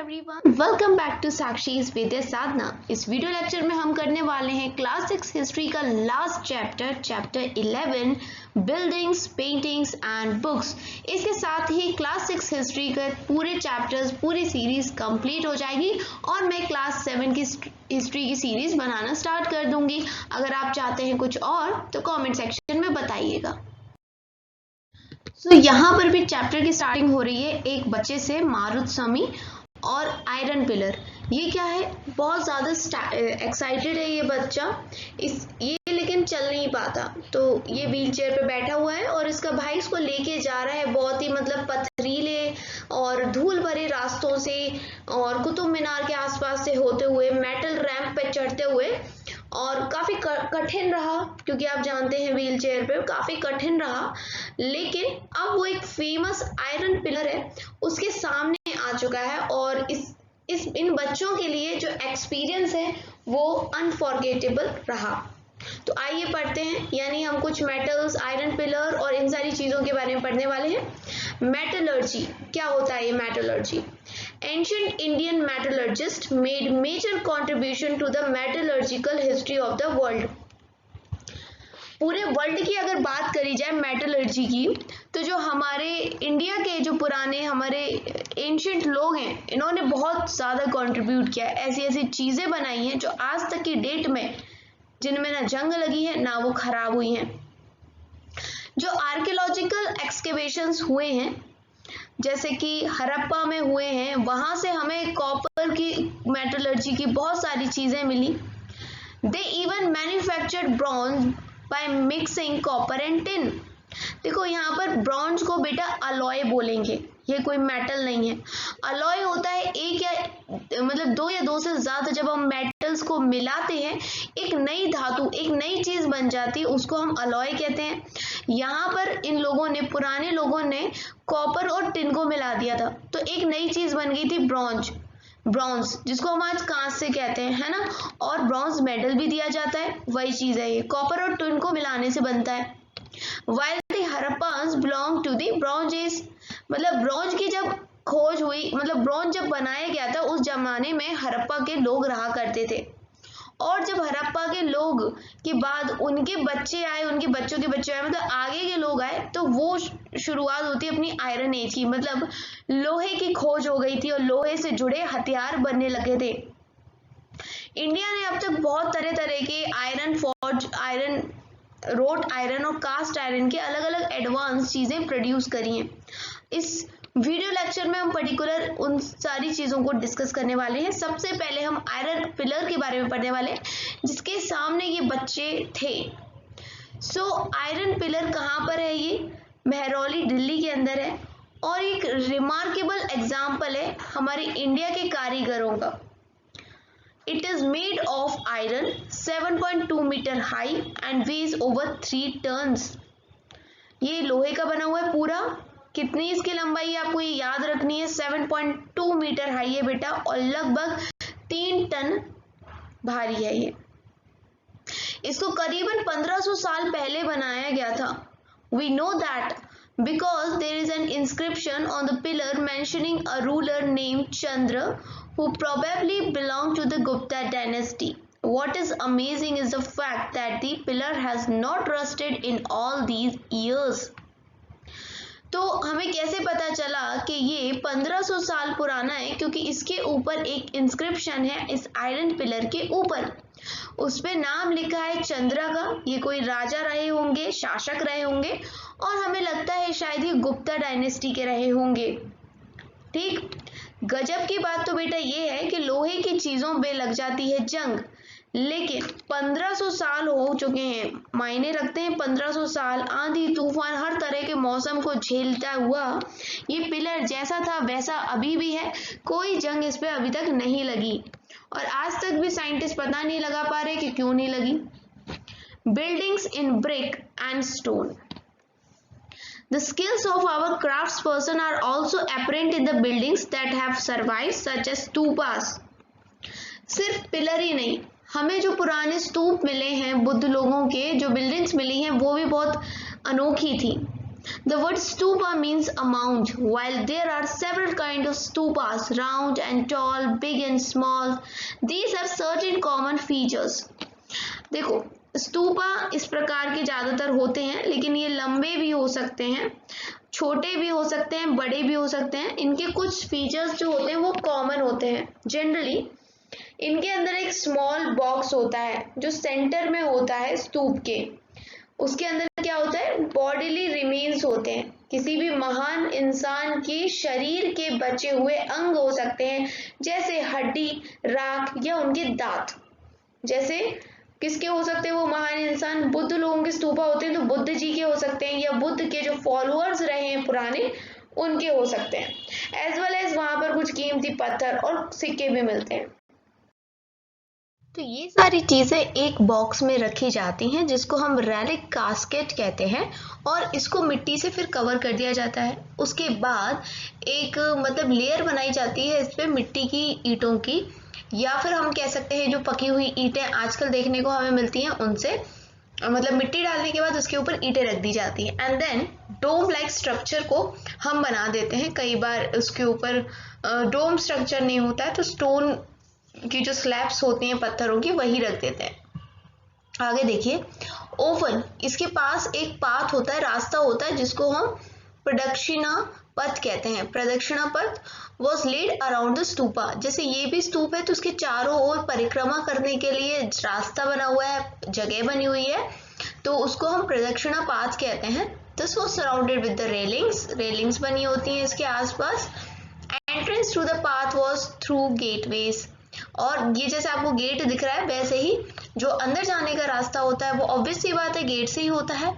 Everyone, welcome back to साक्षीज Vidya साधना। इस video lecture में हम करने वाले हैं क्लास 6 हिस्ट्री का last chapter 11 buildings, paintings and books. इसके साथ ही क्लास 6 हिस्ट्री के पूरे चैप्टर्स, पूरी सीरीज कंप्लीट हो जाएगी और मैं क्लास 7 की हिस्ट्री की सीरीज बनाना स्टार्ट कर दूंगी। अगर आप चाहते हैं कुछ और तो कमेंट सेक्शन में बताइएगा। यहाँ पर भी चैप्टर की स्टार्टिंग हो रही है एक बच्चे से, मारुतसमी और आयरन पिलर। ये क्या है, बहुत ज़्यादा एक्साइटेड है ये बच्चा। ये लेकिन चल नहीं पाता, तो ये व्हील चेयर पे बैठा हुआ है और इसका भाई इसको लेके जा रहा है बहुत ही पथरीले और धूल भरे रास्तों से और कुतुब मीनार के आसपास से होते हुए, मेटल रैंप पे चढ़ते हुए, और काफ़ी कठिन रहा क्योंकि आप जानते हैं व्हील चेयर पे काफ़ी कठिन रहा। लेकिन अब वो एक फेमस आयरन पिलर है उसके सामने आ चुका है और इन बच्चों के लिए जो एक्सपीरियंस है वो अनफॉरगेटेबल रहा। तो आइए पढ़ते हैं, यानी हम कुछ मेटल्स, आयरन पिलर और इन सारी चीज़ों के बारे में पढ़ने वाले हैं। मेटलर्जी क्या होता है? ये metallurgy, Ancient Indian metallurgists made major contribution to the metallurgical history of the world। पूरे वर्ल्ड की अगर बात करी जाए मेटलर्जी की, तो जो हमारे इंडिया के जो पुराने हमारे एंशियंट लोग हैं, इन्होंने बहुत ज़्यादा कंट्रीब्यूट किया है। ऐसी ऐसी चीज़ें बनाई हैं जो आज तक की डेट में, जिनमें ना जंग लगी है ना वो खराब हुई हैं। जो आर्कियोलॉजिकल एक्सकेवेशंस हुए हैं, जैसे कि हड़प्पा में हुए हैं, वहाँ से हमें कॉपर की मेटलर्जी की बहुत सारी चीज़ें मिली। They even manufactured bronze by mixing copper and tin. देखो यहाँ पर ब्रॉन्ज को बेटा अलॉय बोलेंगे, ये कोई मेटल नहीं है। अलॉय होता है एक या दो या दो से ज़्यादा, जब हम मेटल्स को मिलाते हैं एक नई धातु, एक नई चीज़ बन जाती है, उसको हम अलॉय कहते हैं। यहाँ पर इन लोगों ने, पुराने लोगों ने कॉपर और टिन को मिला दिया था, तो एक नई चीज़ बन गई थी ब्रॉन्ज, जिसको हम आज कांच से कहते हैं, है ना। और ब्रॉन्ज मेडल भी दिया जाता है, वही चीज़ है ये, कॉपर और टिन को मिलाने से बनता है। While the Harappas belong to the Bronze Age, bronze की जब खोज हुई, ब्रॉन्ज जब बनाया गया था, उस जमाने में हड़प्पा के लोग रहा करते थे। और जब हड़प्पा के लोग के बाद उनके बच्चे आए, उनके बच्चों के बच्चे आए, आगे के लोग आए, तो वो शुरुआत होती है अपनी आयरन एज की। लोहे की खोज हो गई थी और लोहे से जुड़े हथियार बनने लगे थे। इंडिया ने अब तक बहुत तरह तरह के iron forge, iron road iron और कास्ट आयरन के अलग अलग एडवांस चीज़ें प्रोड्यूस करी हैं। इस वीडियो लेक्चर में हम पर्टिकुलर उन सारी चीज़ों को डिस्कस करने वाले हैं। सबसे पहले हम आयरन पिलर के बारे में पढ़ने वाले हैं, जिसके सामने ये बच्चे थे। आयरन पिलर कहाँ पर है? ये महरौली, दिल्ली के अंदर है और एक रिमार्केबल एग्जाम्पल है हमारे इंडिया के कारीगरों का। It is made of iron, 7.2 metre high and weighs over 3 tons। ये लोहे का बना हुआ है पूरा। कितनी इसकी लंबाई है आपको ये याद रखनी है, 7.2 मीटर हाई है बेटा, और लगभग 3 टन भारी है ये। इसको करीबन 1500 साल पहले बनाया गया था। We know that because there is an inscription on the pillar mentioning a ruler named Chandra who probably belonged to the Gupta dynasty. What is amazing is the fact that the pillar has not rusted in all these years. तो हमें कैसे पता चला कि ये 1500 साल पुराना है? क्योंकि इसके ऊपर एक इंस्क्रिप्शन है इस आयरन पिलर के ऊपर, उस पे नाम लिखा है चंद्रा का। ये कोई राजा रहे होंगे, शासक रहे होंगे, और हमें लगता है शायद ये गुप्ता डायनेस्टी के रहे होंगे। ठीक, गजब की बात तो बेटा ये है कि लोहे की चीज़ों पे लग जाती है जंग, लेकिन 1500 साल हो चुके हैं, मायने रखते हैं 1500 साल, आंधी तूफान हर तरह के मौसम को झेलता हुआ ये पिलर जैसा था वैसा अभी भी है। कोई जंग इस पे अभी तक नहीं लगी और आज तक भी साइंटिस्ट पता नहीं लगा पा रहे कि क्यों नहीं लगी। Buildings in brick and stone. The skills of our craftsperson are also apparent in the buildings that have survived, such as stupas। सिर्फ पिलर ही नहीं, हमें जो पुराने स्तूप मिले हैं बुद्ध लोगों के, जो बिल्डिंग्स मिली हैं वो भी बहुत अनोखी थी। The word stupa means a mound. While there are several kinds of stupas, round and tall, big and small, these have certain common features. देखो, स्तूपा इस प्रकार के ज्यादातर होते हैं, लेकिन ये लंबे भी हो सकते हैं, छोटे भी हो सकते हैं, बड़े भी हो सकते हैं। इनके कुछ फीचर्स जो होते हैं वो कॉमन होते हैं। जनरली इनके अंदर एक स्मॉल बॉक्स होता है जो सेंटर में होता है स्तूप के। उसके अंदर क्या होता है? बॉडीली रिमेन्स होते हैं। किसी भी महान इंसान के शरीर के बचे हुए अंग हो सकते हैं, जैसे हड्डी, राख या उनके दांत। जैसे किसके हो सकते हैं वो महान इंसान? बुद्ध लोगों के स्तूपा होते हैं तो बुद्ध जी के हो सकते हैं, या बुद्ध के जो फॉलोअर्स रहे हैं पुराने उनके हो सकते हैं। एज वेल एज वहां पर कुछ कीमती पत्थर और सिक्के भी मिलते हैं। तो ये सारी चीजें एक बॉक्स में रखी जाती हैं जिसको हम रेलिक कास्केट कहते हैं, और इसको मिट्टी से फिर कवर कर दिया जाता है। उसके बाद एक मतलब लेयर बनाई जाती है इस पे मिट्टी की ईंटों की, या फिर हम कह सकते हैं जो पकी हुई ईंटें आजकल देखने को हमें मिलती हैं उनसे, मतलब मिट्टी डालने के बाद उसके ऊपर ईंटें रख दी जाती हैं। And then dome like structure को हम बना देते हैं। कई बार उसके ऊपर डोम स्ट्रक्चर नहीं होता है तो स्टोन की जो स्लैब्स होती हैं पत्थरों की वही रख देते हैं। आगे देखिए, ओवन, इसके पास एक पाथ होता है, रास्ता होता है जिसको हम प्रदक्षिणा पथ कहते हैं। Pradakshina path was laid around the stupa. जैसे ये भी स्तूप है तो उसके चारों ओर परिक्रमा करने के लिए रास्ता बना हुआ है, जगह बनी हुई है, तो उसको हम प्रदक्षिणा पाथ कहते हैं। This was surrounded with the railings, railings बनी होती हैं इसके आसपास। Entrance to the path was through gateways, और ये जैसे आपको गेट दिख रहा है वैसे ही जो अंदर जाने का रास्ता होता है वो ऑब्वियस सी बात है गेट से ही होता है।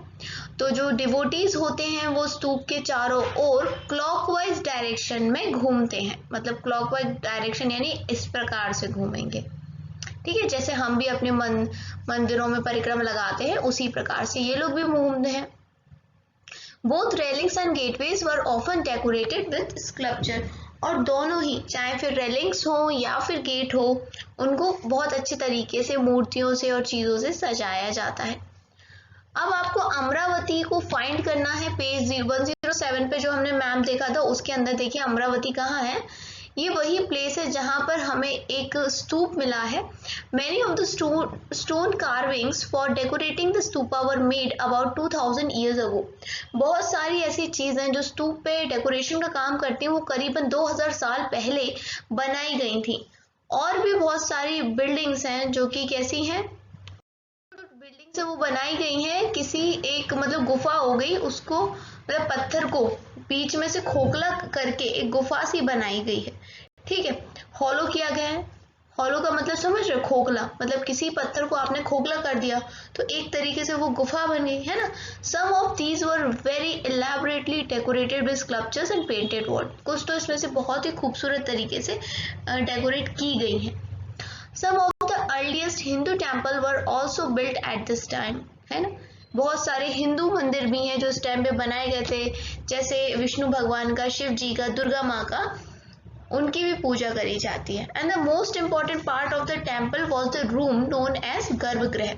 तो जो डिवोटीज होते हैं वो स्तूप के चारों ओर क्लॉकवाइज डायरेक्शन में घूमते हैं, मतलब क्लॉकवाइज डायरेक्शन यानी इस प्रकार से घूमेंगे। ठीक है, जैसे हम भी अपने मंदिरों में परिक्रमा लगाते हैं उसी प्रकार से ये लोग भी घूमते हैं। Both railings and gateways were often decorated with sculpture, और दोनों ही, चाहे फिर रेलिंग्स हो या फिर गेट हो, उनको बहुत अच्छे तरीके से मूर्तियों से और चीजों से सजाया जाता है। अब आपको अमरावती को फाइंड करना है। पेज 107 पे जो हमने मैप देखा था उसके अंदर देखिए अमरावती कहाँ है। ये वही प्लेस है जहां पर हमें एक स्तूप मिला है। Many of the stone carvings for decorating the stupa were made about 2000 years ago. बहुत सारी ऐसी चीजें जो स्तूप पे डेकोरेशन का काम करती हैं वो करीबन 2000 साल पहले बनाई गई थी। और भी बहुत सारी बिल्डिंग्स हैं जो कि कैसी हैं, बिल्डिंग से वो बनाई गई हैं। किसी एक मतलब गुफा हो गई, उसको मतलब पत्थर को बीच में से खोखला करके एक गुफा सी बनाई गई है। ठीक है, हॉलो किया गया है। हॉलो का मतलब समझ रहे हो? खोखला, मतलब किसी पत्थर को आपने खोखला कर दिया तो एक तरीके से वो गुफा बन गई है ना। Some of these were very elaborately decorated with sculptures and painted wall. कुछ तो इसमें से बहुत ही खूबसूरत तरीके से डेकोरेट की गई है। Some of the earliest Hindu temple were also built at this time, है ना। बहुत सारे हिंदू मंदिर भी हैं जो इस टाइम पे बनाए गए थे, जैसे विष्णु भगवान का, शिव जी का, दुर्गा माँ का, उनकी भी पूजा करी जाती है। And the most important part of the temple was the room known as garbhagriha.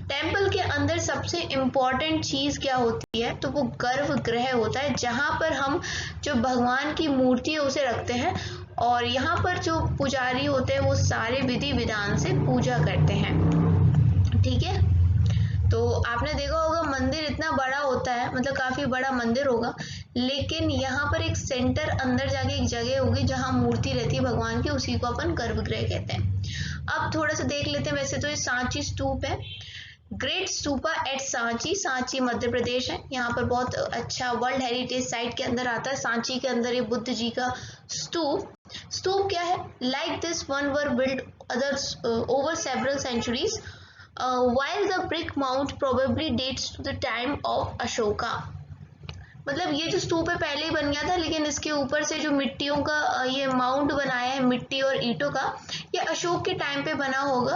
Temple के अंदर सबसे इम्पॉर्टेंट चीज क्या होती है? तो वो गर्भगृह होता है, जहाँ पर हम जो भगवान की मूर्ति है उसे रखते हैं, और यहाँ पर जो पुजारी होते हैं वो सारे विधि विधान से पूजा करते हैं। ठीक है, तो आपने देखा होगा मंदिर इतना बड़ा होता है, मतलब काफी बड़ा मंदिर होगा, लेकिन यहाँ पर एक सेंटर अंदर जाके एक जगह होगी जहाँ मूर्ति रहती है भगवान की, उसी को अपन गर्भगृह कहते हैं। अब थोड़ा सा देख लेते हैं। वैसे तो ये सांची स्तूप है, ग्रेट स्तूपा एट सांची। सांची मध्य प्रदेश है। यहाँ पर बहुत अच्छा वर्ल्ड हेरिटेज साइट के अंदर आता है। सांची के अंदर ये बुद्ध जी का स्तूप। स्तूप क्या है? Like this one were build others over several centuries, while the brick mount probably dates to the time of Ashoka. मतलब ये जो स्तूप है पहले ही बन गया था, लेकिन इसके ऊपर से जो मिट्टियों का ये माउंट बनाया है मिट्टी और ईंटों का, ये अशोक के टाइम पे बना होगा।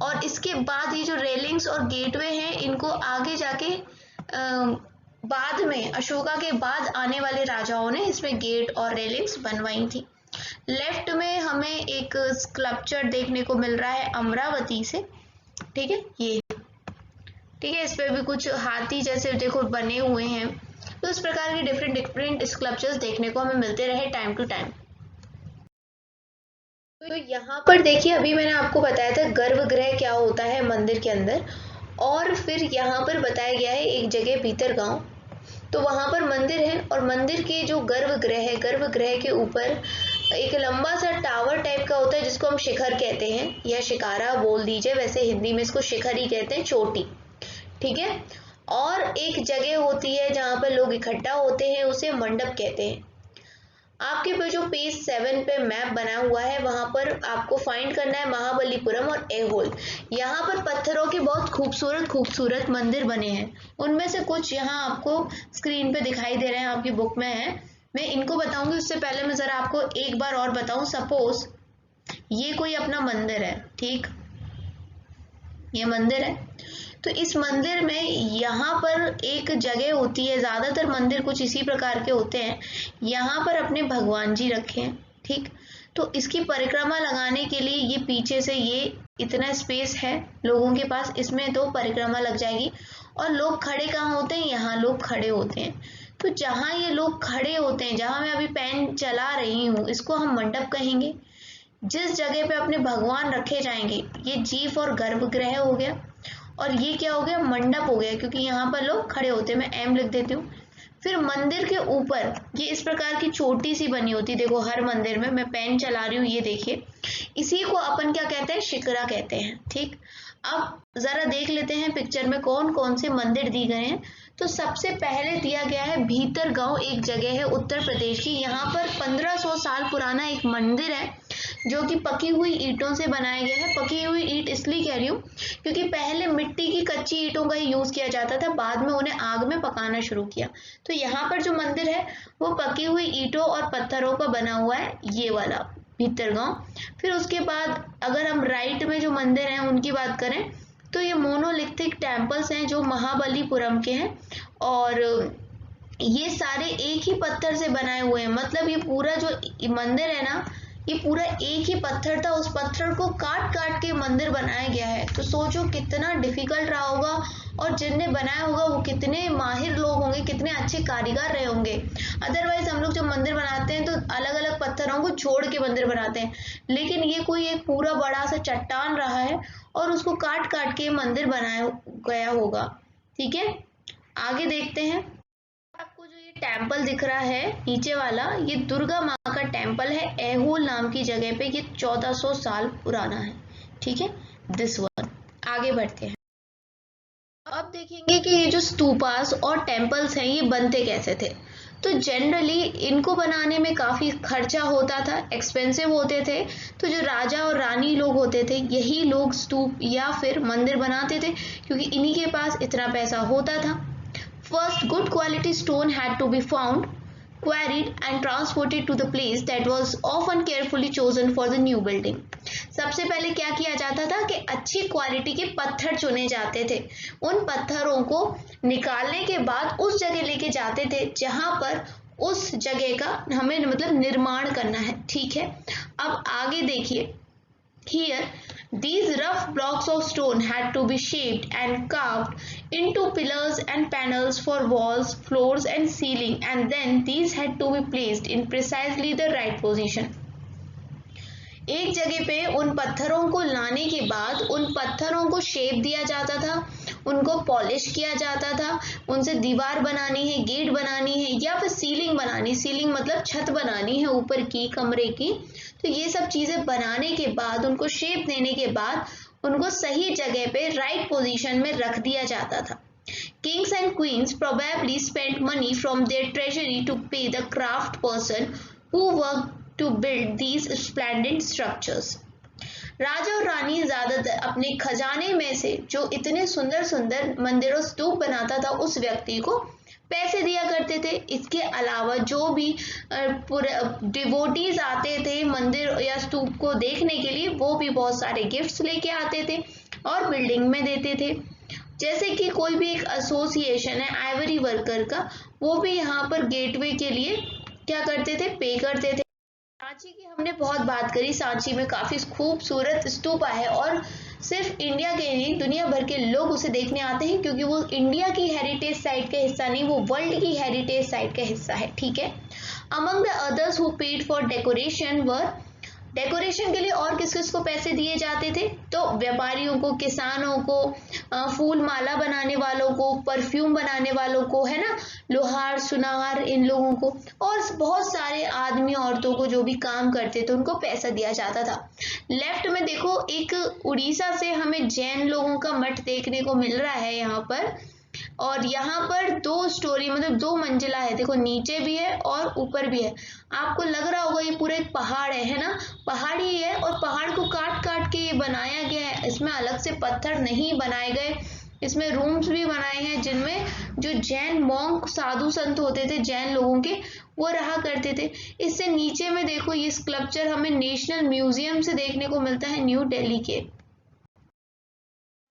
और इसके बाद ये जो रेलिंग्स और गेटवे हैं इनको आगे जाके बाद में, अशोका के बाद आने वाले राजाओं ने इसमें गेट और रेलिंग्स बनवाई थी। लेफ्ट में हमें एक स्कल्पचर देखने को मिल रहा है अमरावती से। ठीक है, ये ठीक है, इस पे भी कुछ हाथी जैसे देखो बने हुए हैं, तो इस प्रकार के डिफरेंट डिफरेंट स्कल्पचर्स देखने को हमें मिलते रहे टाइम टू टाइम। तो यहाँ पर देखिए, अभी मैंने आपको बताया था गर्भगृह क्या होता है मंदिर के अंदर, और फिर यहाँ पर बताया गया है एक जगह भीतर गांव, तो वहां पर मंदिर है और मंदिर के जो गर्भगृह है, गर्भगृह के ऊपर एक लंबा सा टावर टाइप का होता है जिसको हम शिखर कहते हैं या शिकारा बोल दीजिए, वैसे हिंदी में इसको शिखर ही कहते हैं, चोटी, ठीक है। और एक जगह होती है जहां पर लोग इकट्ठा होते हैं, उसे मंडप कहते हैं। आपके पे जो पेज 7 पे मैप बना हुआ है वहां पर आपको फाइंड करना है महाबलीपुरम और ऐहोल। यहाँ पर पत्थरों के बहुत खूबसूरत खूबसूरत मंदिर बने हैं, उनमें से कुछ यहाँ आपको स्क्रीन पे दिखाई दे रहे हैं, आपकी बुक में है। मैं इनको बताऊंगी, उससे पहले मैं जरा आपको एक बार और बताऊं। सपोज ये कोई अपना मंदिर है, ठीक, ये मंदिर है, तो इस मंदिर में यहाँ पर एक जगह होती है, ज्यादातर मंदिर कुछ इसी प्रकार के होते हैं, यहाँ पर अपने भगवान जी रखे हैं, ठीक। तो इसकी परिक्रमा लगाने के लिए ये पीछे से ये इतना स्पेस है लोगों के पास, इसमें तो परिक्रमा लग जाएगी। और लोग खड़े कहाँ होते हैं, यहाँ लोग खड़े होते हैं। तो जहाँ ये लोग खड़े होते हैं, जहाँ मैं अभी पेन चला रही हूँ, इसको हम मंडप कहेंगे। जिस जगह पे अपने भगवान रखे जाएंगे, ये जीव और गर्भगृह हो गया, और ये क्या हो गया, मंडप हो गया, क्योंकि यहाँ पर लोग खड़े होते हैं। मैं एम लिख देती हूँ। फिर मंदिर के ऊपर ये इस प्रकार की छोटी सी बनी होती है, देखो हर मंदिर में, मैं पेन चला रही हूँ, ये देखिए, इसी को अपन क्या कहते हैं, शिकरा कहते हैं, ठीक। अब जरा देख लेते हैं पिक्चर में कौन कौन से मंदिर दिए गए हैं। तो सबसे पहले दिया गया है भीतर गांव, एक जगह है उत्तर प्रदेश की, यहाँ पर 1500 साल पुराना एक मंदिर है जो कि पकी हुई ईंटों से बनाया गया है। पकी हुई ईंट इसलिए कह रही हूँ क्योंकि पहले मिट्टी की कच्ची ईंटों का ही यूज किया जाता था, बाद में उन्हें आग में पकाना शुरू किया। तो यहाँ पर जो मंदिर है वो पकी हुई ईंटों और पत्थरों का बना हुआ है, ये वाला भीतर गांव। फिर उसके बाद अगर हम राइट में जो मंदिर हैं उनकी बात करें, तो ये मोनोलिथिक टेम्पल्स हैं जो महाबलीपुरम के हैं, और ये सारे एक ही पत्थर से बनाए हुए हैं। मतलब ये पूरा जो मंदिर है ना, ये पूरा एक ही पत्थर था, उस पत्थर को काट काट के मंदिर बनाया गया है। तो सोचो कितना डिफिकल्ट रहा होगा, और जिनने बनाया होगा वो कितने माहिर लोग होंगे, कितने अच्छे कारीगर रहे होंगे। अदरवाइज हम लोग जब मंदिर बनाते हैं तो अलग अलग पत्थरों को जोड़ के मंदिर बनाते हैं, लेकिन ये कोई एक पूरा बड़ा सा चट्टान रहा है और उसको काट काट के मंदिर बनाया गया होगा, ठीक है। आगे देखते हैं। आपको जो ये टेम्पल दिख रहा है नीचे वाला, ये दुर्गा माँ का टेम्पल है, ऐहोल नाम की जगह पे। ये 1400 साल पुराना है, ठीक है, दिस वन। आगे बढ़ते हैं। अब देखेंगे कि ये जो स्तूपास और टेम्पल्स हैं ये बनते कैसे थे। तो जनरली इनको बनाने में काफी खर्चा होता था, एक्सपेंसिव होते थे। तो जो राजा और रानी लोग होते थे, यही लोग स्तूप या फिर मंदिर बनाते थे, क्योंकि इन्हीं के पास इतना पैसा होता था। First, good quality stone had to be found, quarried and transported to the place that was often carefully chosen for the new building. सबसे पहले क्या किया जाता था कि अच्छी क्वालिटी के पत्थर चुने जाते थे। उन पत्थरों को निकालने के बाद उस जगह लेके जाते थे जहां पर उस जगह का हमें मतलब निर्माण करना है, ठीक है। अब आगे देखिए, here these rough blocks of stone had to be shaped and carved into pillars and panels for walls, floors and ceiling, and then these had to be placed in precisely the right position. एक जगह पे उन पत्थरों को लाने के बाद उन पत्थरों को शेप दिया जाता था, उनको पॉलिश किया जाता था, उनसे दीवार बनानी है, गेट बनानी है, या फिर सीलिंग बनानी, सीलिंग मतलब छत बनानी है ऊपर की कमरे की। तो ये सब चीजें बनाने के बाद, उनको शेप देने के बाद, उनको सही जगह पे राइट पोजीशन में रख दिया जाता था। Kings and queens probably spent money from their treasury to pay the craft person who worked to build these splendid structures. राजा और रानी ज्यादातर अपने खजाने में से जो इतने सुंदर सुंदर मंदिरों स्तूप बनाता था उस व्यक्ति को पैसे दिया करते थे। इसके अलावा जो भी डिवोटीज आते थे मंदिर या स्तूप को देखने के लिए, वो भी बहुत सारे गिफ्ट्स लेके आते थे और बिल्डिंग में देते थे। जैसे कि कोई भी एक एसोसिएशन है आइवरी वर्कर का, वो भी यहाँ पर गेटवे के लिए क्या करते थे, पे करते थे। सांची की हमने बहुत बात करी, सांची में काफी खूबसूरत स्तूपा है और सिर्फ इंडिया के नहीं दुनिया भर के लोग उसे देखने आते हैं, क्योंकि वो इंडिया की हेरिटेज साइट का हिस्सा नहीं, वो वर्ल्ड की हेरिटेज साइट का हिस्सा है। ठीक है। Among the others who paid for decoration were, decoration के लिए और किस किस को पैसे दिए जाते थे, तो व्यापारियों को, किसानों को, फूल माला बनाने वालों को, परफ्यूम बनाने वालों को, है ना, लोहार, सुनार, इन लोगों को, और बहुत सारे आदमी औरतों को जो भी काम करते थे उनको पैसा दिया जाता था। लेफ्ट में देखो एक उड़ीसा से हमें जैन लोगों का मठ देखने को मिल रहा है यहाँ पर, और यहाँ पर दो स्टोरी मतलब दो मंजिला है, देखो नीचे भी है और ऊपर भी है। आपको लग रहा होगा ये पूरा एक पहाड़ है ना, पहाड़ी है, और पहाड़ को काट काट के ये बनाया गया है, इसमें अलग से पत्थर नहीं बनाए गए, इसमें रूम्स भी बनाए हैं जिनमें जो जैन मॉन्क साधु संत होते थे जैन लोगों के, वो रहा करते थे। इससे नीचे में देखो ये स्कल्पचर हमें नेशनल म्यूजियम से देखने को मिलता है न्यू दिल्ली के।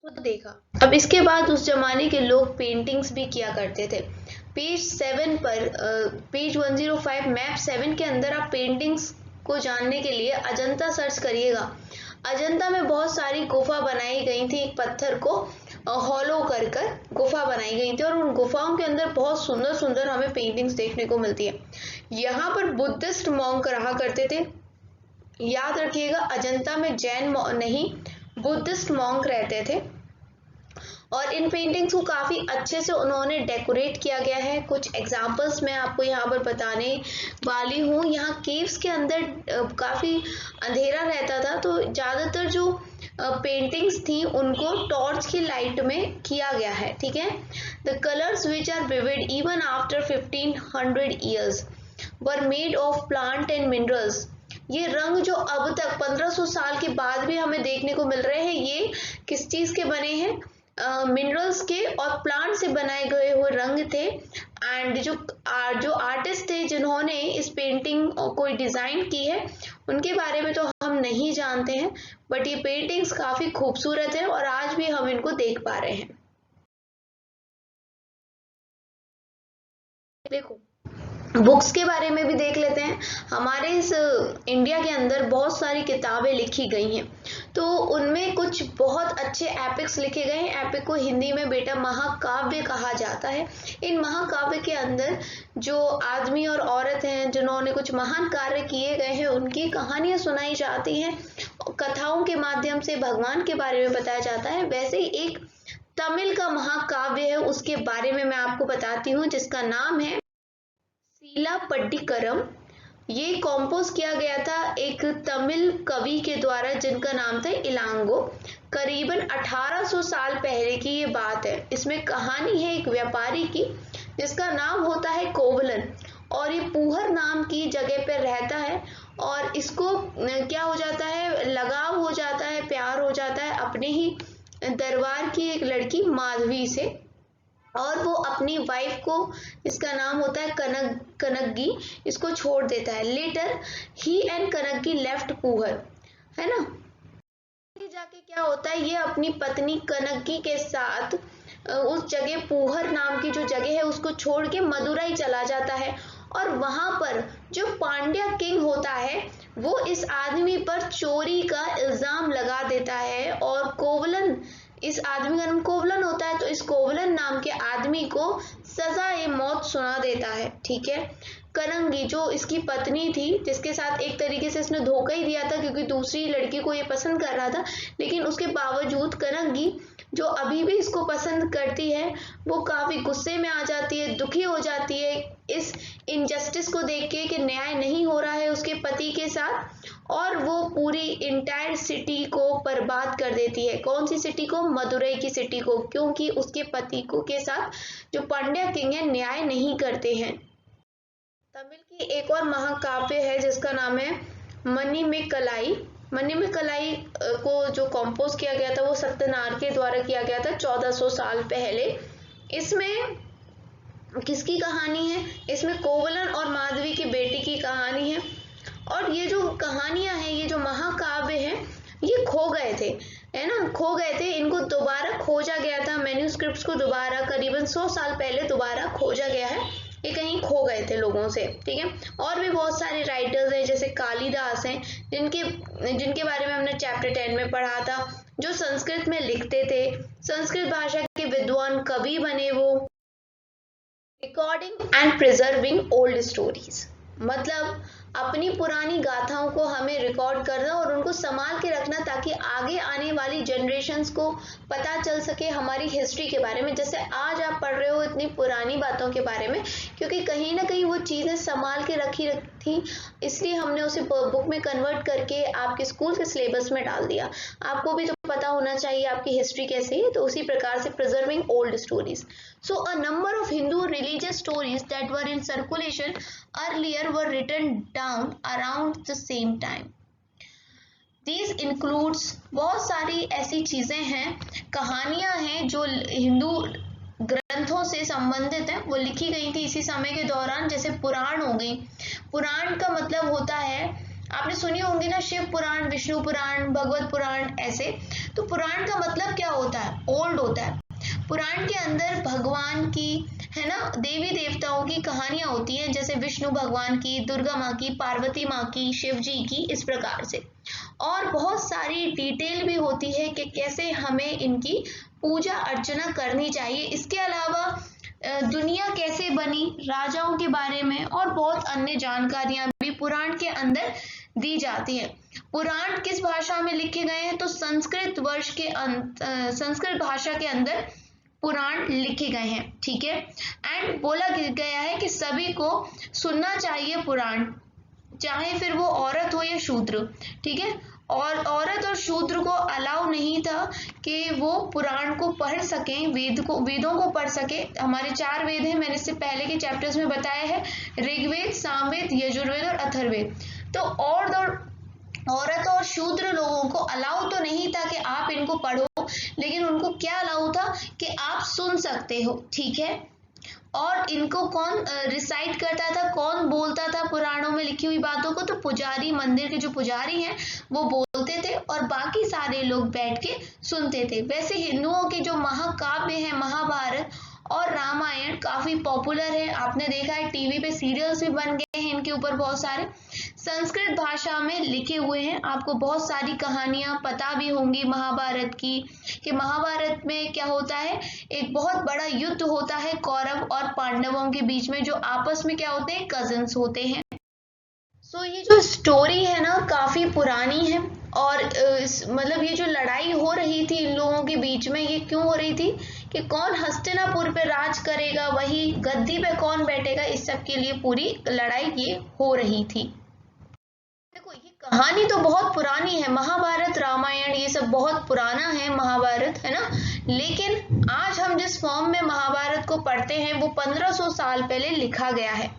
तो देखा। अब इसके बाद उस जमाने के लोग पेंटिंग्स भी किया करते थे। पेज 7 पर पेज 105 मैप 7 के अंदर आप पेंटिंग्स को जानने के लिए अजंता सर्च करिएगा। अजंता में बहुत सारी गुफा बनाई गई थी, एक पत्थर को हॉलो कर कर गुफा बनाई गई थी, और उन गुफाओं के अंदर बहुत सुंदर सुंदर हमें पेंटिंग्स देखने को मिलती है। यहाँ पर बुद्धिस्ट मॉन्क रहा करते थे, याद रखिएगा, अजंता में जैन नहीं बुद्धिस्ट मॉन्क रहते थे, और इन पेंटिंग्स को काफ़ी अच्छे से उन्होंने डेकोरेट किया गया है। कुछ एग्जांपल्स मैं आपको यहाँ पर बताने वाली हूँ। यहाँ केव्स के अंदर काफ़ी अंधेरा रहता था, तो ज़्यादातर जो पेंटिंग्स थी उनको टॉर्च की लाइट में किया गया है। ठीक है। The colours which are vivid even after 1500 years were made of plant and minerals. ये रंग जो अब तक 1500 साल के बाद भी हमें देखने को मिल रहे हैं, ये किस चीज़ के बने हैं, मिनरल्स के और प्लांट से बनाए गए हुए रंग थे। एंड जो आर्टिस्ट थे जिन्होंने इस पेंटिंग को डिज़ाइन की है उनके बारे में तो हम नहीं जानते हैं, बट ये पेंटिंग्स काफ़ी खूबसूरत है और आज भी हम इनको देख पा रहे हैं। देखो बुक्स के बारे में भी देख लेते हैं। हमारे इस इंडिया के अंदर बहुत सारी किताबें लिखी गई हैं, तो उनमें कुछ बहुत अच्छे एपिक्स लिखे गए हैं। एपिक को हिंदी में बेटा महाकाव्य कहा जाता है। इन महाकाव्य के अंदर जो आदमी और औरत हैं जिन्होंने कुछ महान कार्य किए गए हैं उनकी कहानियां सुनाई जाती हैं, कथाओं के माध्यम से भगवान के बारे में बताया जाता है। वैसे ही एक तमिल का महाकाव्य है, उसके बारे में मैं आपको बताती हूँ, जिसका नाम है सीलापट्टिकरम। ये कंपोज किया गया था एक तमिल कवि के द्वारा जिनका नाम था इलांगो। करीबन 1800 साल पहले की ये बात है। इसमें कहानी है एक व्यापारी की जिसका नाम होता है कोवलन, और ये पूहर नाम की जगह पर रहता है, और इसको क्या हो जाता है, लगाव हो जाता है, प्यार हो जाता है अपने ही दरबार की एक लड़की माधवी से, और वो अपनी वाइफ को, इसका नाम होता है कनग्गी, इसको छोड़ देता है। Later he and Kannagi left Puhar, है ना। जाके क्या होता है, ये अपनी पत्नी कनग्गी के साथ उस जगह पूहर नाम की जो जगह है उसको छोड़ के मदुरई चला जाता है, और वहां पर जो पांड्या किंग होता है वो इस आदमी पर चोरी का इल्जाम लगा देता है, और कोवलन, इस आदमी का नाम कोवलन होता है, तो इस कोवलन नाम के आदमी को सजा मौत सुना देता है। ठीक है। कनंगी जो इसकी पत्नी थी, जिसके साथ एक तरीके से इसने धोखा ही दिया था क्योंकि दूसरी लड़की को ये पसंद कर रहा था, लेकिन उसके बावजूद कनंगी जो अभी भी इसको पसंद करती है वो काफी गुस्से में आ जाती है, दुखी हो जाती है इस इनजस्टिस को देख के कि न्याय नहीं हो रहा है उसके पति के साथ, और वो पूरी इंटायर सिटी को बर्बाद कर देती है। कौन सी सिटी को? मदुरई की सिटी को, क्योंकि उसके पति को के साथ जो पांड्या किंग है न्याय नहीं करते हैं। तमिल की एक और महाकाव्य है जिसका नाम है मणिमेकलाई। मणिमेकलाई को जो कंपोज किया गया था वो सत्यनार के द्वारा किया गया था 1400 साल पहले। इसमें किसकी कहानी है? इसमें कोवलन और माधवी की बेटी की कहानी है, और ये जो कहानियां हैं, ये जो महाकाव्य हैं, ये खो गए थे, है ना, खो गए थे। इनको दोबारा खोजा गया था, मैन्यूस्क्रिप्ट्स को दोबारा करीबन 100 साल पहले दोबारा खोजा गया है। ये कहीं खो गए थे लोगों से, ठीक है। और भी बहुत सारे राइटर्स हैं जैसे कालिदास हैं, जिनके जिनके बारे में हमने चैप्टर 10 में पढ़ा था, जो संस्कृत में लिखते थे, संस्कृत भाषा के विद्वान कवि बने वो। Recording and preserving old stories, मतलब अपनी पुरानी गाथाओं को हमें रिकॉर्ड करना और उनको संभाल के रखना, ताकि आगे आने वाली जनरेशन्स को पता चल सके हमारी हिस्ट्री के बारे में। जैसे आज आप पढ़ रहे हो इतनी पुरानी बातों के बारे में, क्योंकि कहीं ना कहीं वो चीज़ें संभाल के रखी थी, इसलिए हमने उसे बुक में कन्वर्ट करके आपके स्कूल के सिलेबस में डाल दिया। आपको भी तो पता होना चाहिए आपकी हिस्ट्री कैसे है, तो उसी प्रकार से preserving old stories. So a number of Hindu religious stories that were in circulation earlier were written down around the same time. These includes, बहुत सारी ऐसी चीजें हैं, कहानियां हैं जो हिंदू ग्रंथों से संबंधित हैं, वो लिखी गई थी इसी समय के दौरान। जैसे पुराण हो गई, पुराण का मतलब होता है, आपने सुनी होंगी ना, शिव पुराण, विष्णु पुराण, भगवत पुराण, ऐसे। तो पुराण का मतलब क्या होता है? ओल्ड होता है। पुराण के अंदर भगवान की, है ना, देवी देवताओं की कहानियां होती हैं, जैसे विष्णु भगवान की, दुर्गा माँ की, पार्वती माँ की, शिव जी की, इस प्रकार से। और बहुत सारी डिटेल भी होती है कि कैसे हमें इनकी पूजा अर्चना करनी चाहिए। इसके अलावा दुनिया कैसे बनी, राजाओं के बारे में और बहुत अन्य जानकारियां भी पुराण के अंदर दी जाती है। पुराण किस भाषा में लिखे गए हैं? तो संस्कृत संस्कृत भाषा के अंदर पुराण लिखे गए हैं, ठीक है। एंड बोला गया है कि सभी को सुनना चाहिए पुराण, चाहे फिर वो औरत हो या शूद्र, ठीक है। और औरत और शूद्र को अलाउ नहीं था कि वो पुराण को पढ़ सकें, वेदों को पढ़ सके। हमारे 4 वेद हैं, मैंने इससे पहले के चैप्टर्स में बताया है, ऋग्वेद, सामवेद, यजुर्वेद और अथर्ववेद। तो औरत और शूद्र लोगों को अलाउ तो नहीं था कि आप इनको पढ़ो, लेकिन उनको क्या अलाउ था कि आप सुन सकते हो, ठीक है। और इनको कौन रिसाइट करता था, कौन बोलता था पुराणों में लिखी हुई बातों को? तो पुजारी, मंदिर के जो पुजारी हैं वो बोलते थे और बाकी सारे लोग बैठ के सुनते थे। वैसे हिंदुओं के जो महाकाव्य हैं, महाभारत और रामायण, काफी पॉपुलर है। आपने देखा है टीवी पे सीरियल्स भी बन गए हैं इनके ऊपर, बहुत सारे संस्कृत भाषा में लिखे हुए हैं। आपको बहुत सारी कहानियां पता भी होंगी महाभारत की, कि महाभारत में क्या होता है, एक बहुत बड़ा युद्ध होता है कौरव और पांडवों के बीच में, जो आपस में क्या होते हैं, कजिन्स होते हैं। सो ये जो स्टोरी है ना, काफी पुरानी है। और मतलब ये जो लड़ाई हो रही थी इन लोगों के बीच में, ये क्यों हो रही थी कि कौन हस्तिनापुर पे राज करेगा, वही गद्दी पे कौन बैठेगा, इस सब के लिए पूरी लड़ाई ये हो रही थी। देखो ये कहानी तो बहुत पुरानी है, महाभारत, रामायण, ये सब बहुत पुराना है, महाभारत, है ना। लेकिन आज हम जिस फॉर्म में महाभारत को पढ़ते हैं वो 1500 साल पहले लिखा गया है।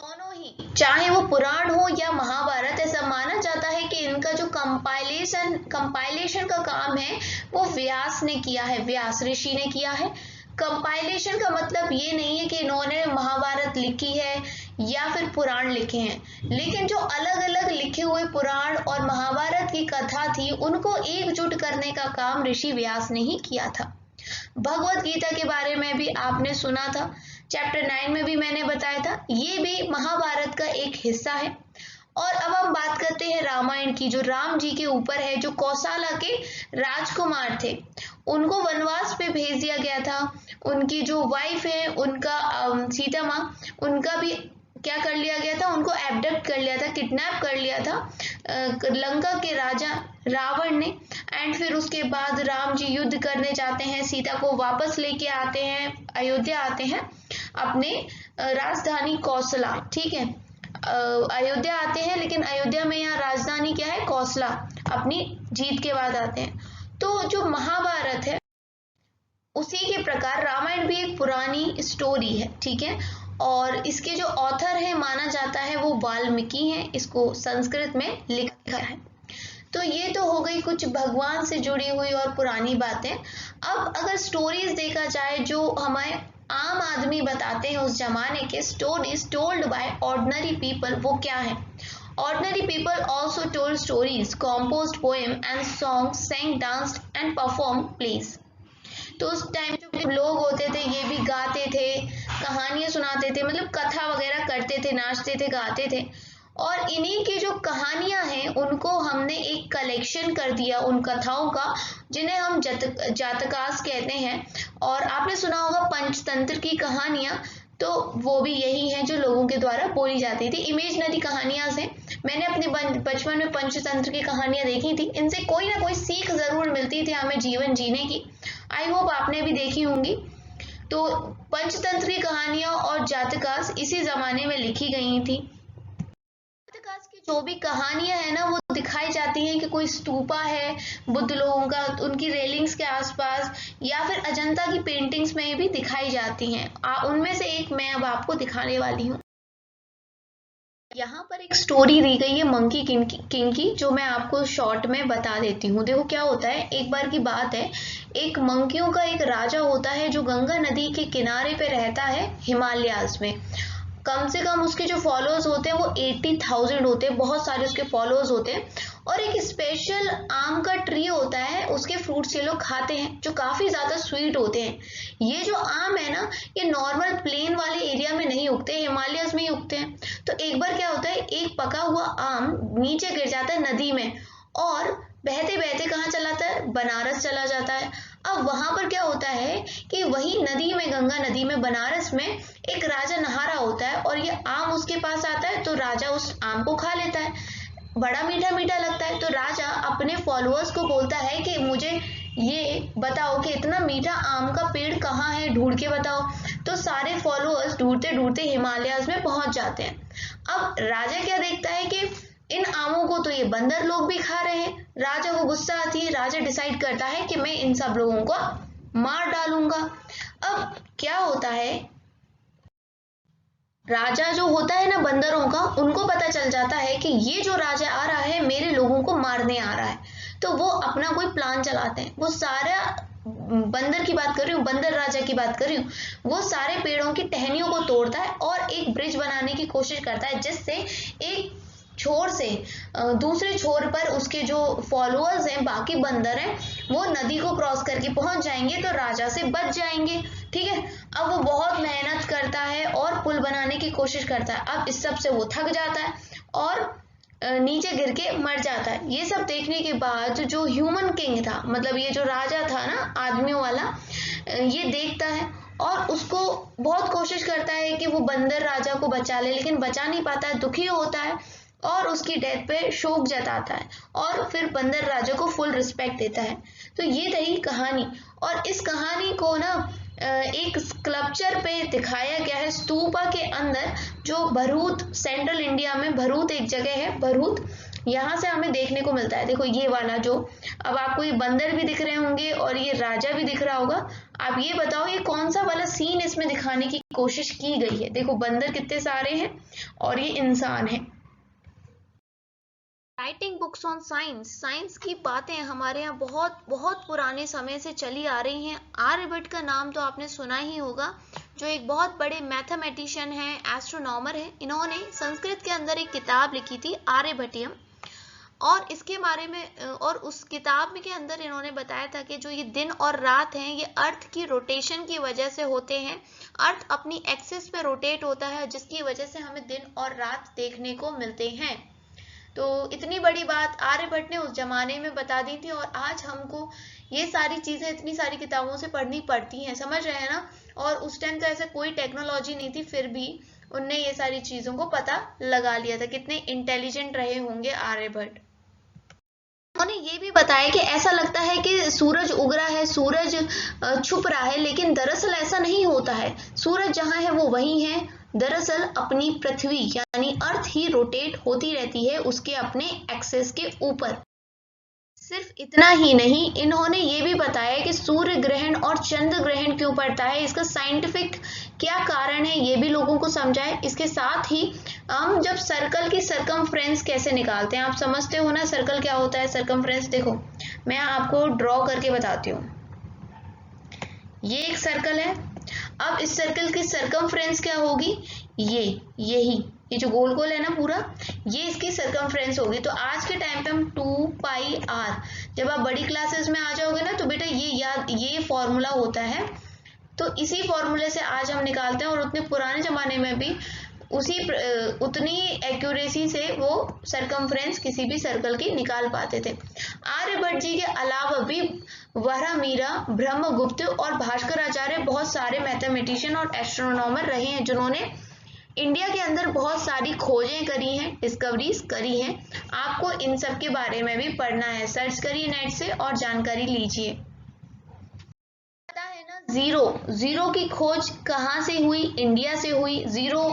दोनों ही, चाहे वो पुराण हो या महाभारत, ऐसा माना जाता है कि इनका जो कंपाइलेशन का काम है वो व्यास ने किया है, व्यास ऋषि ने किया है। कंपाइलेशन का मतलब ये नहीं है कि इन्होंने महाभारत लिखी है या फिर पुराण लिखे हैं, लेकिन जो अलग अलग लिखे हुए पुराण और महाभारत की कथा थी उनको एकजुट करने का काम ऋषि व्यास ने ही किया था। भगवत गीता के बारे में भी आपने सुना था, चैप्टर 9 में भी मैंने बताया था, ये भी महाभारत का एक हिस्सा है। और अब हम बात करते हैं रामायण की, जो राम जी के ऊपर है, जो कौशला के राजकुमार थे, उनको वनवास पे भेज दिया गया था। उनकी जो वाइफ है, उनका सीता माँ, उनका भी क्या कर लिया गया था, उनको एब्डक्ट कर लिया था, किडनैप कर लिया था लंका के राजा रावण ने। एंड फिर उसके बाद राम जी युद्ध करने जाते हैं, सीता को वापस लेके आते हैं, अयोध्या आते हैं, अपने राजधानी कौशला, ठीक है। अयोध्या आते हैं, लेकिन अयोध्या में यहाँ राजधानी क्या है, कौशला, अपनी जीत के बाद आते हैं। तो जो महाभारत है उसी के प्रकार रामायण भी एक पुरानी स्टोरी है, ठीक है। और इसके जो ऑथर है माना जाता है वो वाल्मीकि हैं, इसको संस्कृत में लिखा है। तो ये तो हो गई कुछ भगवान से जुड़ी हुई और पुरानी बातें। अब अगर स्टोरीज देखा जाए जो हमें आम आदमी बताते हैं उस जमाने के, stories told by ordinary people, वो क्या है? Ordinary people also told stories, composed poem and songs, sang, danced and performed plays. तो उस टाइम जो लोग होते थे ये भी गाते थे, कहानियां सुनाते थे, मतलब कथा वगैरह करते थे, नाचते थे, गाते थे। और इन्हीं की जो कहानियां हैं उनको हमने एक कलेक्शन कर दिया उन कथाओं का, जिन्हें हम जातकास कहते हैं। और आपने सुना होगा पंचतंत्र की कहानियां, तो वो भी यही है जो लोगों के द्वारा बोली जाती थी। इमेजिनरी कहानियां से मैंने अपने बचपन में पंचतंत्र की कहानियां देखी थी। इनसे कोई ना कोई सीख जरूर मिलती थी हमें जीवन जीने की। आई होप आपने भी देखी होंगी। तो पंचतंत्र की कहानियां और जातकास इसी जमाने में लिखी गई थी। जातकास की जो भी कहानियां है ना, वो दिखाई जाती हैं कि कोई स्तूपा है बुद्ध लोगों का, उनकी रेलिंग्स के आसपास, या फिर अजंता की पेंटिंग्स में भी दिखाई जाती हैं। उनमें से एक मैं अब आपको दिखाने वाली हूँ। यहाँ पर एक स्टोरी दी गई है मंकी किंग की, जो मैं आपको शॉर्ट में बता देती हूँ। देखो क्या होता है, एक बार की बात है, एक मंकियों का एक राजा होता है जो गंगा नदी के किनारे पे रहता है हिमालयाज में। कम से कम उसके जो फॉलोअर्स होते हैं वो 80,000 होते हैं, बहुत सारे उसके फॉलोअर्स होते हैं। और एक स्पेशल आम का ट्री होता है, उसके फ्रूट्स ये लोग खाते हैं जो काफी ज्यादा स्वीट होते हैं। ये जो आम है ना, ये नॉर्मल प्लेन वाले एरिया में नहीं उगते, हिमालयस में ही उगते हैं। तो एक बार क्या होता है, एक पका हुआ आम नीचे गिर जाता है नदी में, और बहते बहते कहाँ चला जाता है, बनारस चला जाता है। अब वहां पर क्या होता है कि वही नदी में, गंगा नदी में, बनारस में एक राजा नहा रहा होता है, और ये आम उसके पास आता है। तो राजा उस आम को खा लेता है, बड़ा मीठा मीठा लगता है। तो राजा अपने फॉलोअर्स को बोलता है कि मुझे ये बताओ कि इतना मीठा आम का पेड़ कहाँ है, ढूंढ के बताओ। तो सारे फॉलोअर्स ढूंढते ढूंढते हिमालयाज में पहुंच जाते हैं। अब राजा क्या देखता है कि इन आमों को तो ये बंदर लोग भी खा रहे हैं। राजा को गुस्सा आती है, राजा डिसाइड करता है कि मैं इन सब लोगों को मार डालूंगा। अब क्या होता है, राजा जो होता है ना बंदरों का, उनको पता चल जाता है कि ये जो राजा आ रहा है मेरे लोगों को मारने आ रहा है। तो वो अपना कोई प्लान चलाते हैं। वो सारा, बंदर की बात कर रही हूँ, बंदर राजा की बात कर रही हूँ, वो सारे पेड़ों की टहनियों को तोड़ता है और एक ब्रिज बनाने की कोशिश करता है, जिससे एक छोर से दूसरे छोर पर उसके जो फॉलोअर्स हैं, बाकी बंदर हैं, वो नदी को क्रॉस करके पहुंच जाएंगे, तो राजा से बच जाएंगे। ठीक है। अब वो बहुत मेहनत करता है और पुल बनाने की कोशिश करता है। अब इस सब से वो थक जाता है और नीचे गिर के मर जाता है। ये सब देखने के बाद जो ह्यूमन किंग था, मतलब ये जो राजा था ना आदमियों वाला, ये देखता है और उसको बहुत कोशिश करता है कि वो बंदर राजा को बचा ले, लेकिन बचा नहीं पाता है, दुखी होता है और उसकी डेथ पे शोक जताता है, और फिर बंदर राजा को फुल रिस्पेक्ट देता है। तो ये रही कहानी। और इस कहानी को ना एक स्कल्पचर पे दिखाया गया है स्तूपा के अंदर, जो भरूच, सेंट्रल इंडिया में भरूच एक जगह है, भरूच, यहाँ से हमें देखने को मिलता है। देखो ये वाला जो, अब आपको ये बंदर भी दिख रहे होंगे और ये राजा भी दिख रहा होगा। आप ये बताओ ये कौन सा वाला सीन इसमें दिखाने की कोशिश की गई है। देखो बंदर कितने सारे हैं और ये इंसान है। Writing books on science, science की बातें हमारे यहाँ बहुत बहुत पुराने समय से चली आ रही हैं। आर्यभट्ट का नाम तो आपने सुना ही होगा, जो एक बहुत बड़े मैथमेटिशियन हैं, एस्ट्रोनॉमर हैं। इन्होंने संस्कृत के अंदर एक किताब लिखी थी आर्यभट्टियम, और इसके बारे में, और उस किताब में के अंदर इन्होंने बताया था कि जो ये दिन और रात हैं, ये अर्थ की रोटेशन की वजह से होते हैं। अर्थ अपनी एक्सिस पे रोटेट होता है, जिसकी वजह से हमें दिन और रात देखने को मिलते हैं। तो इतनी बड़ी बात आर्यभट्ट ने उस जमाने में बता दी थी, और आज हमको ये सारी चीजें इतनी सारी किताबों से पढ़नी पड़ती हैं, समझ रहे हैं ना। और उस टाइम तो ऐसा कोई टेक्नोलॉजी नहीं थी, फिर भी उनने ये सारी चीजों को पता लगा लिया था। कितने इंटेलिजेंट रहे होंगे आर्यभट्ट। उन्होंने ये भी बताया कि ऐसा लगता है कि सूरज उग रहा है, सूरज छुप रहा है, लेकिन दरअसल ऐसा नहीं होता है। सूरज जहां है वो वही है। दरअसल अपनी पृथ्वी यानी अर्थ ही रोटेट होती रहती है उसके अपने एक्सेस के ऊपर। सिर्फ इतना ही नहीं, इन्होंने ये भी बताया कि सूर्य ग्रहण और चंद्र ग्रहण क्यों पड़ता है, इसका साइंटिफिक क्या कारण है, ये भी लोगों को समझाए। इसके साथ ही हम जब सर्कल की सरकमफ्रेंस कैसे निकालते हैं, आप समझते हो ना सर्कल क्या होता है। सरकमफ्रेंस देखो मैं आपको ड्रॉ करके बताती हूँ। ये एक सर्कल है। अब इस सर्कल की सरकमफ्रेंस क्या होगी, ये जो गोल गोल है ना पूरा, ये इसकी सरकमफ्रेंस होगी। तो आज के टाइम पे हम 2πr, जब आप बड़ी क्लासेस में आ जाओगे ना तो बेटा ये याद, ये फॉर्मूला होता है तो इसी फॉर्मूले से आज हम निकालते हैं, और उतने पुराने ज़माने में भी उतनी एक्यूरेसी से वो सरकमफ्रेंस किसी भी सर्कल की निकाल पाते थे। आर्यभट्ट जी के अलावा भी वराहमिहिर, ब्रह्मगुप्त और भास्कराचार्य बहुत सारे मैथमेटिशियन और एस्ट्रोनॉमर रहे हैं जिन्होंने इंडिया के अंदर बहुत सारी खोजें करी हैं, डिस्कवरीज करी हैं। आपको इन सब के बारे में भी पढ़ना है, सर्च करिए नेट से और जानकारी लीजिए। पता है ना, जीरो की खोज कहाँ से हुई? इंडिया से हुई। जीरो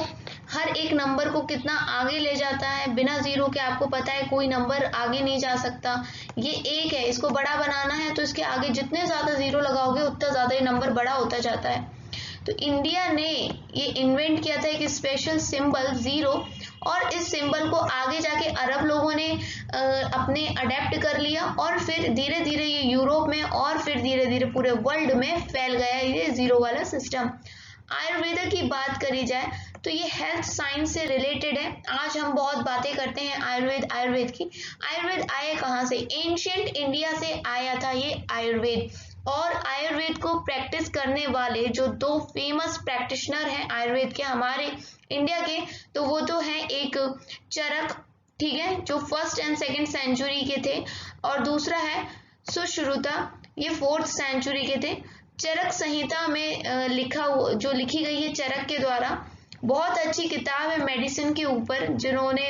हर एक नंबर को कितना आगे ले जाता है, बिना जीरो के आपको पता है कोई नंबर आगे नहीं जा सकता। ये एक है, इसको बड़ा बनाना है तो इसके आगे जितने ज्यादा जीरो लगाओगे उतना ज्यादा ये नंबर बड़ा होता जाता है। तो इंडिया ने ये इन्वेंट किया था एक स्पेशल सिंबल जीरो, और इस सिंबल को आगे जाके अरब लोगों ने अपने अडेप्ट कर लिया, और फिर धीरे धीरे ये यूरोप में और फिर धीरे धीरे पूरे वर्ल्ड में फैल गया ये जीरो वाला सिस्टम। आयुर्वेद की बात करी जाए तो ये हेल्थ साइंस से रिलेटेड है। आज हम बहुत बातें करते हैं आयुर्वेद की। आयुर्वेद आया कहाँ से? एंशिएंट इंडिया से आया था ये आयुर्वेद। और आयुर्वेद को प्रैक्टिस करने वाले जो दो फेमस प्रैक्टिशनर हैं आयुर्वेद के हमारे इंडिया के, तो वो तो हैं एक चरक, ठीक है, जो 1st एंड 2nd सेंचुरी के थे, और दूसरा है सुश्रुता, ये 4th सेंचुरी के थे। चरक संहिता में जो लिखी गई है चरक के द्वारा, बहुत अच्छी किताब है मेडिसिन के ऊपर, जिन्होंने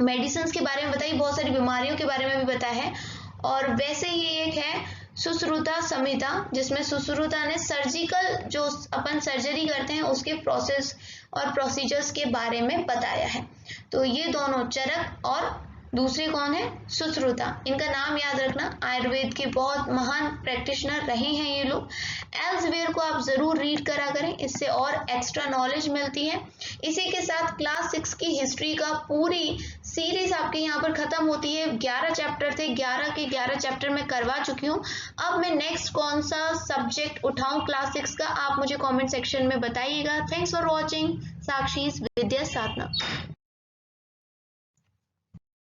मेडिसिन के बारे में बताई, बहुत सारी बीमारियों के बारे में भी बताया है। और वैसे ही एक है सुश्रुता संहिता, जिसमें सुश्रुता ने सर्जिकल जो अपन सर्जरी करते हैं उसके प्रोसेस और प्रोसीजर्स के बारे में बताया है। तो ये दोनों चरक और दूसरे कौन है? सुश्रुता। इनका नाम याद रखना, आयुर्वेद के बहुत महान प्रैक्टिशनर रहे हैं ये लोग। एल्सवेयर को आप जरूर रीड करा करें, इससे और एक्स्ट्रा नॉलेज मिलती है। इसी के साथ क्लास 6 की हिस्ट्री का पूरी सीरीज आपके यहाँ पर खत्म होती है। 11 चैप्टर थे, 11 के 11 चैप्टर मैं करवा चुकी हूँ। अब मैं नेक्स्ट कौन सा सब्जेक्ट उठाऊं क्लास 6 का, आप मुझे कॉमेंट सेक्शन में बताइएगा। Thanks for watching Sakshi's Vidya Sadhana.